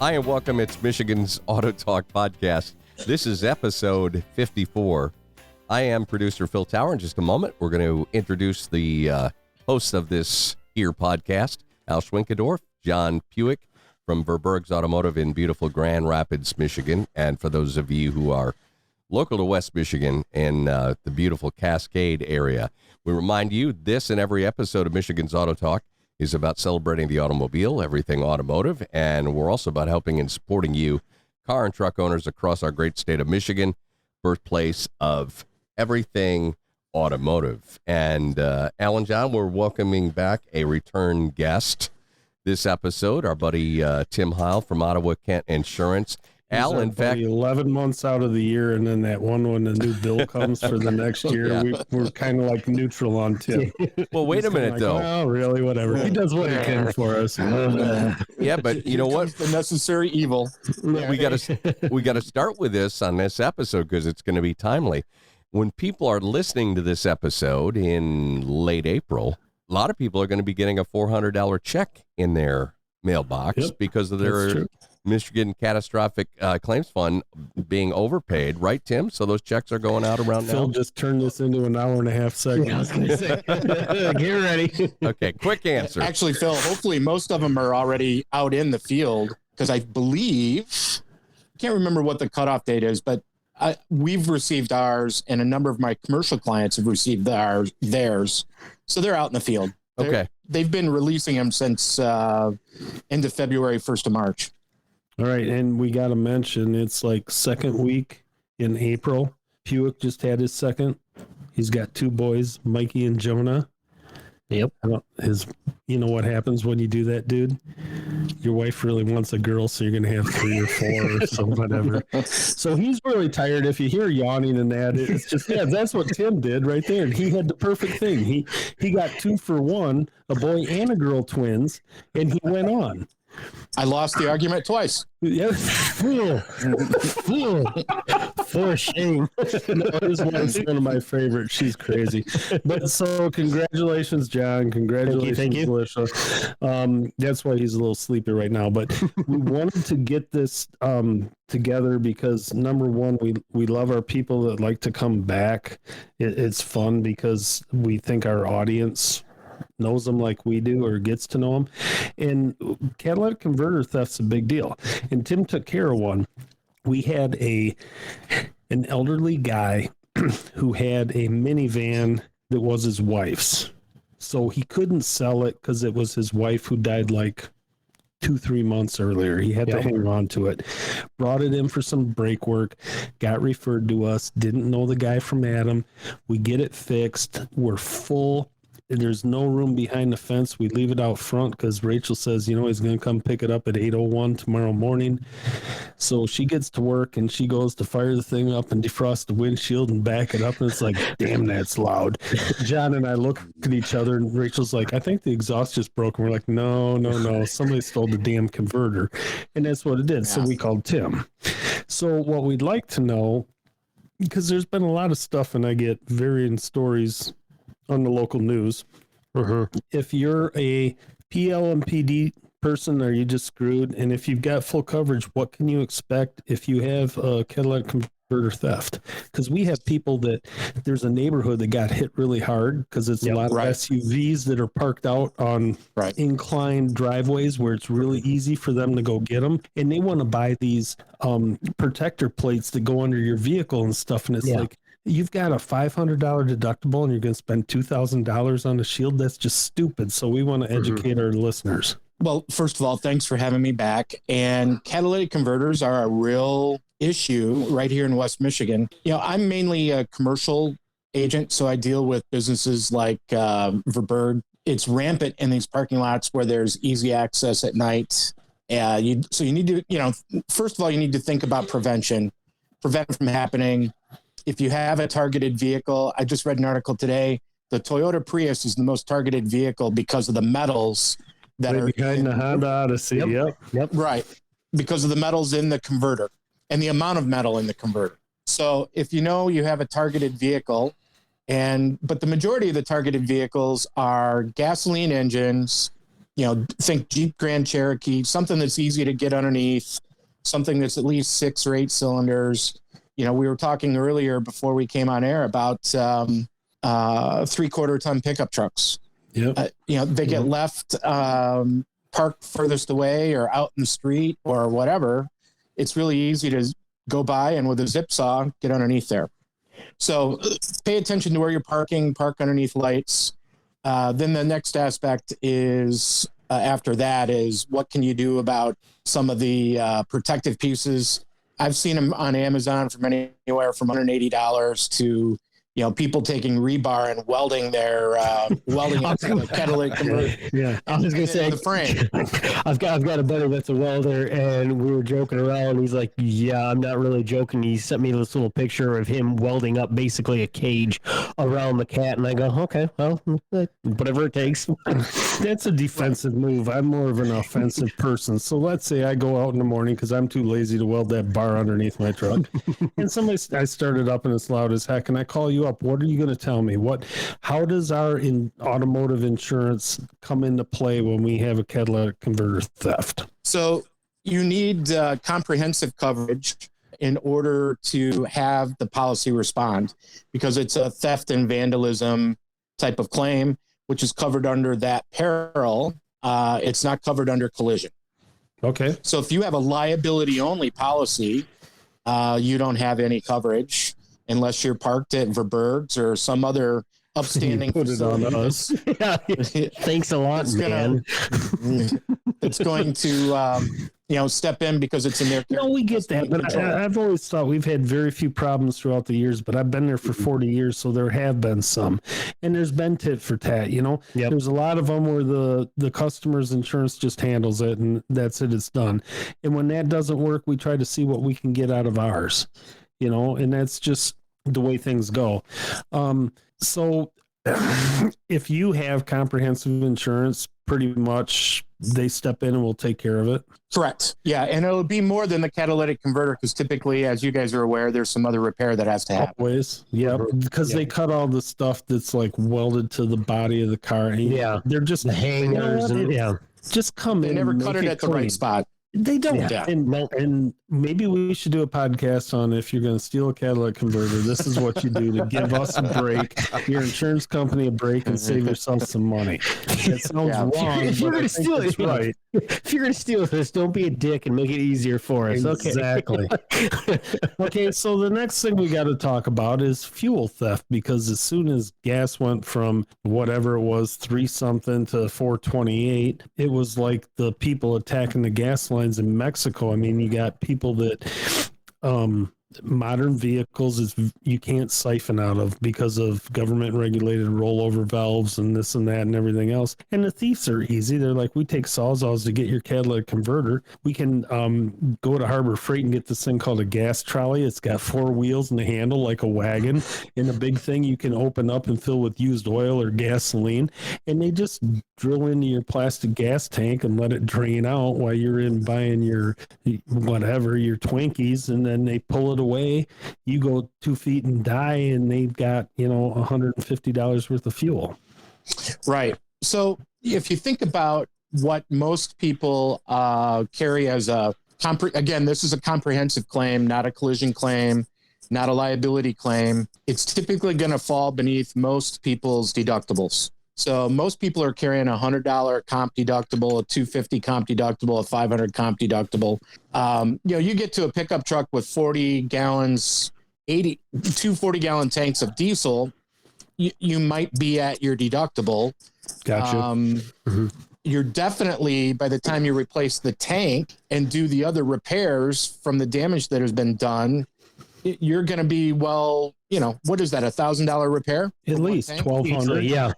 Hi, and welcome. It's Michigan's AutoTalk Podcast. This is episode 54. I am producer Phil Tower. In just a moment, we're going to introduce the hosts of this here podcast, Al Schwinkendorf, John Puhek from Verburg's Automotive in beautiful Grand Rapids, Michigan. And for those of you who are local to West Michigan in the beautiful Cascade area, we remind you this and every episode of Michigan's AutoTalk is about celebrating the automobile, everything automotive, and we're also about helping and supporting you, car and truck owners across our great state of Michigan, birthplace of everything automotive. And Alan John, we're welcoming back a return guest this episode, our buddy Tim Hile from Ottawa Kent Insurance. Al, in fact, 11 months out of the year, and then that one when the new bill comes for the next year, Yeah. we're kind of like neutral on Tim. Well, wait a minute, though. Oh, really? Whatever. He does what he can for us. Yeah, but you know what? The necessary evil. We got to start with this on this episode because it's going to be timely. When people are listening to this episode in late April, a lot of people are going to be getting a $400 check in their mailbox because of their Michigan Catastrophic Claims Fund being overpaid, right, Tim? So those checks are going out around now. Phil just turned this into an hour and a half segment. Yeah, I was going to say, get ready. Okay, quick answer. Actually, Phil, hopefully most of them are already out in the field because I believe, I can't remember what the cutoff date is, but we've received ours and a number of my commercial clients have received theirs. So they're out in the field. They've been releasing them since end of February, 1st of March. All right, and we got to mention it's like second week in April. Buick just had his second. He's got two boys, Mikey and Jonah. Yep. You know what happens when you do that, dude? Your wife really wants a girl, so you're going to have 3 or 4 or so, whatever. So he's really tired. If you hear yawning and that, it's just, that's what Tim did right there. He had the perfect thing. He got 2 for 1, a boy and a girl twins, and he went on. I lost the argument twice. Yes, fool. For shame. No, his wife's one of my favorites. She's crazy. But so congratulations, John. Congratulations, thank you. Alicia. That's why he's a little sleepy right now. But we wanted to get this together because number one, we love our people that like to come back. It's fun because we think our audience knows them like we do or gets to know them. And catalytic converter theft's a big deal. And Tim took care of one. We had an elderly guy who had a minivan that was his wife's. So he couldn't sell it because it was his wife who died like 2-3 months earlier. He had to hang on to it. Brought it in for some brake work, got referred to us, didn't know the guy from Adam. We get it fixed. We're full. There's no room behind the fence. We leave it out front because Rachel says, he's going to come pick it up at 8:01 tomorrow morning. So she gets to work and she goes to fire the thing up and defrost the windshield and back it up. And it's like, damn, that's loud. John and I look at each other and Rachel's like, I think the exhaust just broke. And we're like, no. Somebody stole the damn converter. And that's what it did. So we called Tim. So what we'd like to know, because there's been a lot of stuff and I get varying stories on the local news. If you're a PLMPD person, are you just screwed? And if you've got full coverage, what can you expect if you have a catalytic converter theft? Because we have people that there's a neighborhood that got hit really hard because it's a lot of SUVs that are parked out on inclined driveways where it's really easy for them to go get them. And they want to buy these protector plates that go under your vehicle and stuff. And it's like, you've got a $500 deductible and you're going to spend $2,000 on a shield. That's just stupid. So we want to educate our listeners. Well, first of all, thanks for having me back. And catalytic converters are a real issue right here in West Michigan. I'm mainly a commercial agent, so I deal with businesses like Verburg. It's rampant in these parking lots where there's easy access at night. You need to, first of all, you need to think about prevention, prevent it from happening. If you have a targeted vehicle, I just read an article today, the Toyota Prius is the most targeted vehicle because of the metals that are behind the Honda Odyssey. Yep. Right. Because of the metals in the converter and the amount of metal in the converter. So if you have a targeted vehicle but the majority of the targeted vehicles are gasoline engines think Jeep Grand Cherokee, something that's easy to get underneath, something that's at least 6 or 8 cylinders. We were talking earlier before we came on air about 3/4 ton pickup trucks. Yep. They get left parked furthest away or out in the street or whatever. It's really easy to go by and with a zip saw, get underneath there. So pay attention to where you're parking, park underneath lights. Then the next aspect is after that is what can you do about some of the protective pieces. I've seen them on Amazon from anywhere from $180 to people taking rebar and welding their welding up the catalytic converter. Yeah, I was gonna say the frame. I've got a buddy that's a welder, and we were joking around. He's like, "Yeah, I'm not really joking." He sent me this little picture of him welding up basically a cage around the cat, and I go, "Okay, well, whatever it takes." That's a defensive move. I'm more of an offensive person. So let's say I go out in the morning because I'm too lazy to weld that bar underneath my truck, and I started up and it's loud as heck, and I call you up. What are you going to tell me? How does our automotive insurance come into play when we have a catalytic converter theft? So you need comprehensive coverage in order to have the policy respond, because it's a theft and vandalism type of claim, which is covered under that peril. It's not covered under collision. Okay. So if you have a liability only policy, you don't have any coverage unless you're parked at Verburg's or some other upstanding put it on us. Yeah. Thanks a lot, man. It's going to, step in because it's in their. No, we get that, but I've always thought we've had very few problems throughout the years. But I've been there for 40 years, so there have been some, and there's been tit for tat. Yep. There's a lot of them where the customer's insurance just handles it, and that's it. It's done. And when that doesn't work, we try to see what we can get out of ours. And that's just the way things go. So if you have comprehensive insurance, pretty much they step in and will take care of it. Correct. Yeah. And it'll be more than the catalytic converter, because typically, as you guys are aware, there's some other repair that has to happen. Always. Yeah. Because they cut all the stuff that's like welded to the body of the car. And they're just the hangers. Just come in. They never cut it at the right spot. They don't. Yeah. And maybe we should do a podcast on if you're going to steal a catalytic converter, this is what you do to give us a break, your insurance company a break, and save yourself some money. It sounds wrong. If you're going to steal it, right. If you're going to steal this, don't be a dick and make it easier for us. Exactly. Okay, so the next thing we got to talk about is fuel theft, because as soon as gas went from whatever it was, 3-something to 4.28, it was like the people attacking the gas lines in Mexico. I mean, you got people that modern vehicles you can't siphon out of because of government regulated rollover valves and this and that and everything else. And the thieves are easy. They're like, we take sawzalls to get your catalytic converter. We can go to Harbor Freight and get this thing called a gas trolley. It's got 4 wheels and a handle like a wagon, and a big thing you can open up and fill with used oil or gasoline. And they just drill into your plastic gas tank and let it drain out while you're in buying your whatever, your Twinkies, and then they pull it away. You go 2 feet and die, and they've got $150 worth of fuel. Right. So if you think about what most people carry as again, this is a comprehensive claim, not a collision claim, not a liability claim. It's typically going to fall beneath most people's deductibles. So most people are carrying a $100 comp deductible, a $250 comp deductible, a $500 comp deductible. You get to a pickup truck with 40 gallons, 2 40-gallon tanks of diesel, you might be at your deductible. Gotcha. You're definitely, by the time you replace the tank and do the other repairs from the damage that has been done, you're going to be, what is that, $1,000 repair? At least $1,200. Yeah.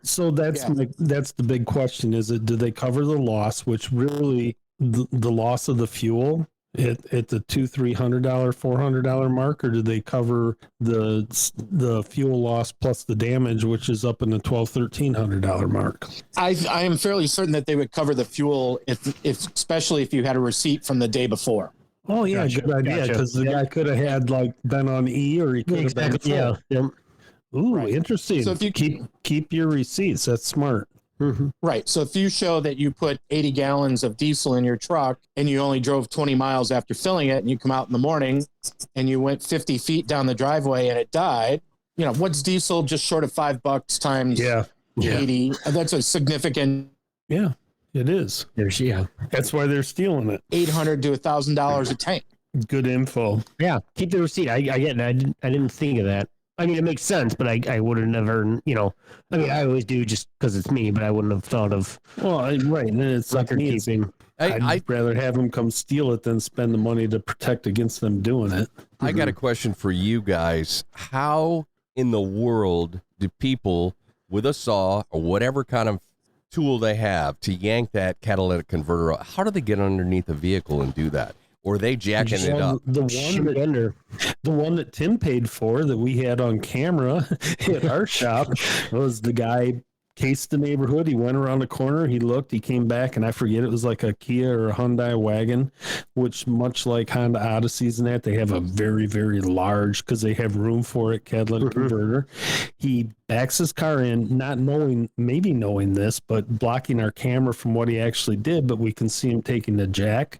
So that's that's the big question. Do they cover the loss, which really the loss of the fuel at the $200-$300, $400 mark, or do they cover the fuel loss plus the damage, which is up in the $1,200-$1,300 mark? I am fairly certain that they would cover the fuel, if especially if you had a receipt from the day before. Oh yeah, gotcha. Good idea, because the guy could have had been on E, or he could have been full. Yeah. Ooh, right. Interesting. So if you keep your receipts, that's smart. Mm-hmm. Right. So if you show that you put 80 gallons of diesel in your truck and you only drove 20 miles after filling it, and you come out in the morning and you went 50 feet down the driveway and it died, what's diesel just short of $5 times 80? That's a significant. Yeah, it is. That's why they're stealing it. $800 to $1,000 a tank. Good info. Yeah, keep the receipt. I get it. I didn't think of that. I mean, it makes sense, but I would have never, I always do just because it's me, but I wouldn't have thought of. Well, right. And it's like record keeping. I'd rather have them come steal it than spend the money to protect against them doing it. I got a question for you guys. How in the world do people with a saw or whatever kind of tool they have to yank that catalytic converter out, how do they get underneath the vehicle and do that? Or are they jacking it up? The one that Tim paid for that we had on camera at our shop was the guy cased the neighborhood. He went around the corner. He looked. He came back, and I forget, it was like a Kia or a Hyundai wagon, which much like Honda Odysseys and that, they have a very, very large, because they have room for it, catalytic converter. He backs his car in, not knowing, maybe knowing this, but blocking our camera from what he actually did. But we can see him taking the jack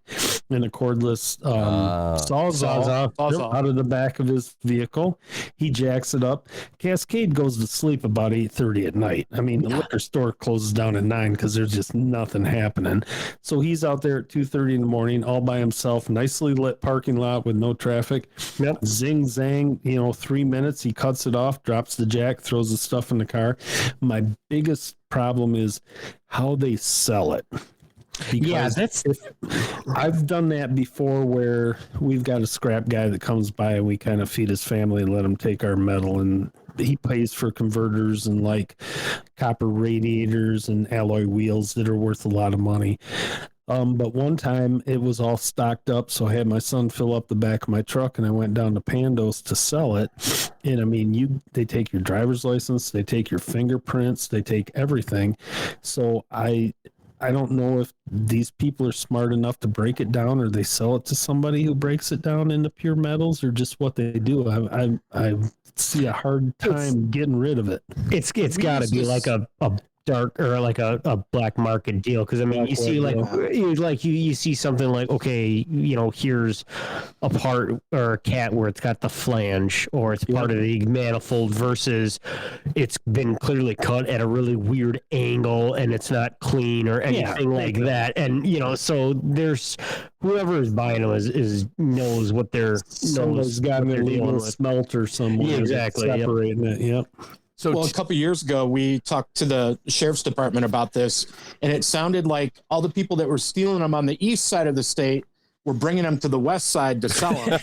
and a cordless sawzall out of the back of his vehicle. He jacks it up. Cascade goes to sleep about 8:30 at night. I mean, the liquor store closes down at 9 because there's just nothing happening. So he's out there at 2:30 in the morning, all by himself, nicely lit parking lot with no traffic. Yep. Zing zang, 3 minutes. He cuts it off, drops the jack, throws the stuff in the car. My biggest problem is how they sell it. Because I've done that before, where we've got a scrap guy that comes by and we kind of feed his family and let him take our metal, and he pays for converters and like copper radiators and alloy wheels that are worth a lot of money. But one time it was all stocked up, so I had my son fill up the back of my truck, and I went down to Pando's to sell it. And I mean, they take your driver's license, they take your fingerprints, they take everything. So I don't know if these people are smart enough to break it down, or they sell it to somebody who breaks it down into pure metals, or just what they do. I see a hard time getting rid of it. It's got to be like a dark or like a black market deal, because I mean, you see you see something like, okay, here's a part or a cat where it's got the flange, or it's part of the manifold, versus it's been clearly cut at a really weird angle and it's not clean or anything like that. And so there's whoever is buying them is knows what they're somebody's got a little smelter somewhere. Yeah, exactly. Separating it. Yep. So a couple of years ago, we talked to the sheriff's department about this, and it sounded like all the people that were stealing them on the east side of the state were bringing them to the west side to sell them.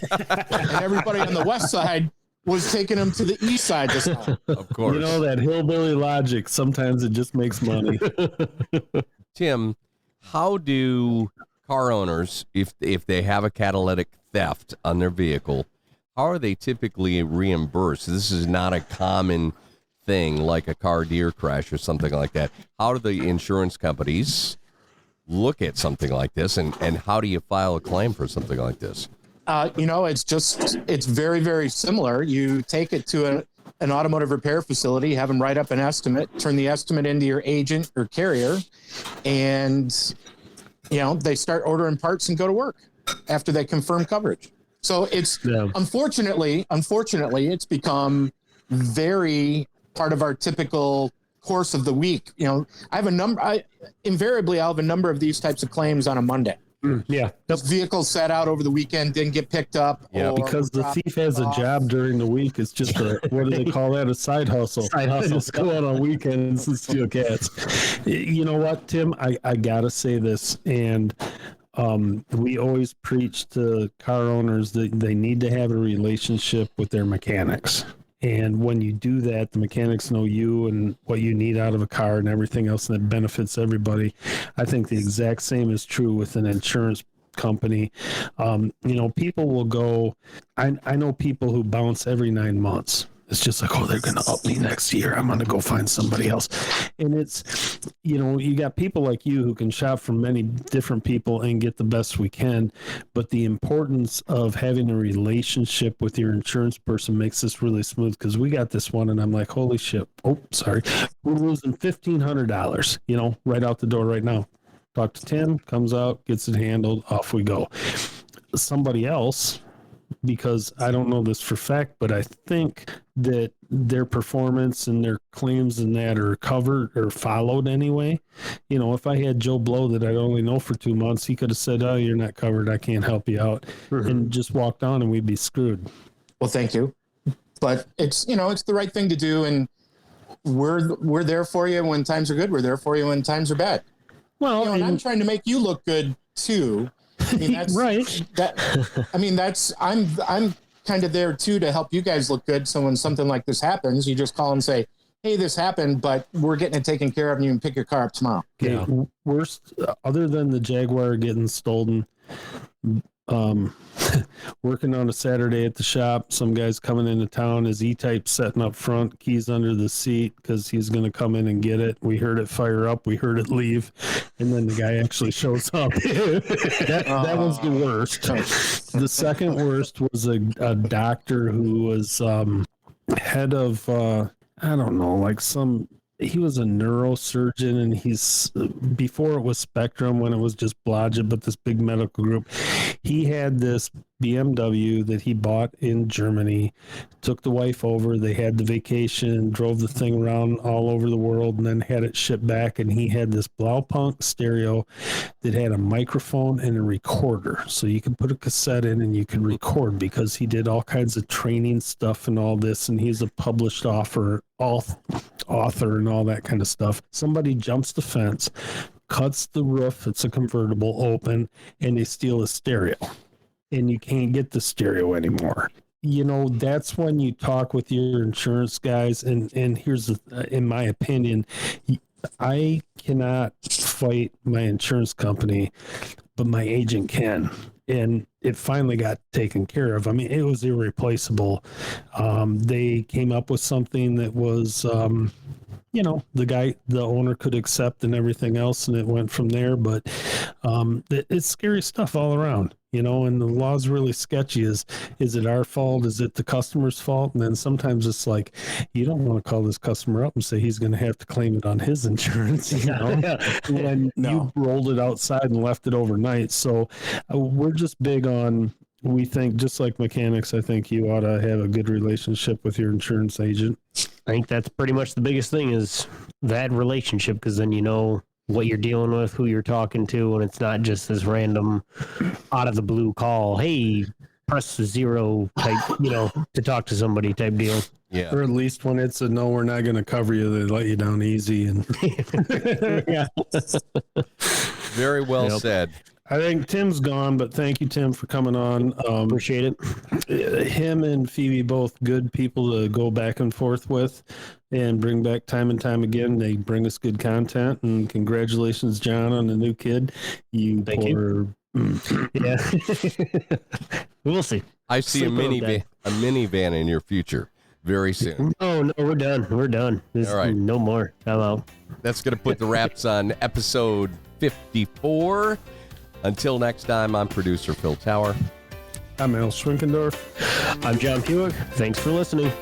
And everybody on the west side was taking them to the east side to sell them. Of course. That hillbilly logic, sometimes it just makes money. Tim, how do car owners, if they have a catalytic theft on their vehicle, how are they typically reimbursed? This is not a common thing like a car deer crash or something like that. How do the insurance companies look at something like this, and how do you file a claim for something like this? It's very, very similar. You take it to an automotive repair facility, have them write up an estimate, turn the estimate into your agent or carrier, and they start ordering parts and go to work after they confirm coverage. So it's unfortunately it's become very part of our typical course of the week. I'll have a number of these types of claims on a Monday. This vehicle sat out over the weekend, didn't get picked up. Yeah, because the thief has a job during the week. It's just what do they call that? A side hustle. Just go out on weekends and steal cats. You know what, Tim? I gotta say this, and we always preach to car owners that they need to have a relationship with their mechanics. And when you do that, the mechanics know you and what you need out of a car and everything else, and that benefits everybody. I think the exact same is true with an insurance company. People will go, I know people who bounce every 9 months. It's just like, oh, they're going to up me next year. I'm going to go find somebody else. And it's, you got people like you who can shop from many different people and get the best we can. But the importance of having a relationship with your insurance person makes this really smooth, because we got this one and I'm like, holy shit. Oh, sorry. We're losing $1,500, right out the door right now. Talk to Tim, comes out, gets it handled, off we go. Somebody else, because I don't know this for fact, but I think that their performance and their claims and that are covered or followed anyway. If I had Joe Blow that I'd only know for 2 months, he could have said, oh, you're not covered, I can't help you out, and just walked on and we'd be screwed. Well, thank you. But it's the right thing to do. And we're there for you when times are good. We're there for you when times are bad. Well, and I'm trying to make you look good too. I mean, that's right. I'm kind of there too to help you guys look good. So when something like this happens, you just call and say, hey, this happened, but we're getting it taken care of and you can pick your car up tomorrow. Okay. Yeah. Worst, other than the Jaguar getting stolen, working on a Saturday at the shop, some guy's coming into town, his E-Type setting up front, keys under the seat because he's going to come in and get it. We heard it fire up, we heard it leave, and then the guy actually shows up. that was the worst. The second worst was a doctor who was head of I don't know, he was a neurosurgeon, and he's, before it was Spectrum, when it was just Blodgett, but this big medical group, he had this BMW that he bought in Germany, took the wife over, they had the vacation, drove the thing around all over the world, and then had it shipped back, and he had this Blaupunk stereo that had a microphone and a recorder, so you could put a cassette in and you could record, because he did all kinds of training stuff and all this, and he's a published author and all that kind of stuff. Somebody jumps the fence, cuts the roof, it's a convertible, open, and they steal a stereo. And you can't get the stereo anymore. That's when you talk with your insurance guys. And here's, in my opinion, I cannot fight my insurance company, but my agent can. And it finally got taken care of. I mean, it was irreplaceable. They came up with something that was, the owner could accept and everything else, and it went from there. But it's scary stuff all around, and the law's really sketchy. Is it our fault? Is it the customer's fault? And then sometimes it's like, you don't want to call this customer up and say he's going to have to claim it on his insurance, when you rolled it outside and left it overnight. So we're just big on, we think, just like mechanics, I think you ought to have a good relationship with your insurance agent. I think that's pretty much the biggest thing, is that relationship, because then you know what you're dealing with, who you're talking to, and it's not just this random out of the blue call, hey, press the 0 type, to talk to somebody type deal. Yeah. Or at least when it's a no, we're not going to cover you, they let you down easy. And yeah. Very well said. I think Tim's gone, but thank you, Tim, for coming on. Appreciate it. Him and Phoebe, both good people to go back and forth with and bring back time and time again. They bring us good content, and congratulations, John, on the new kid. Thank you. Yeah. We'll see. I see a minivan in your future very soon. Oh, no, we're done. We're done. All right. No more. I'm out. That's going to put the wraps on episode 54. Until next time, I'm producer Phil Tower. I'm Al Schwinkendorf. I'm John Puhek. Thanks for listening.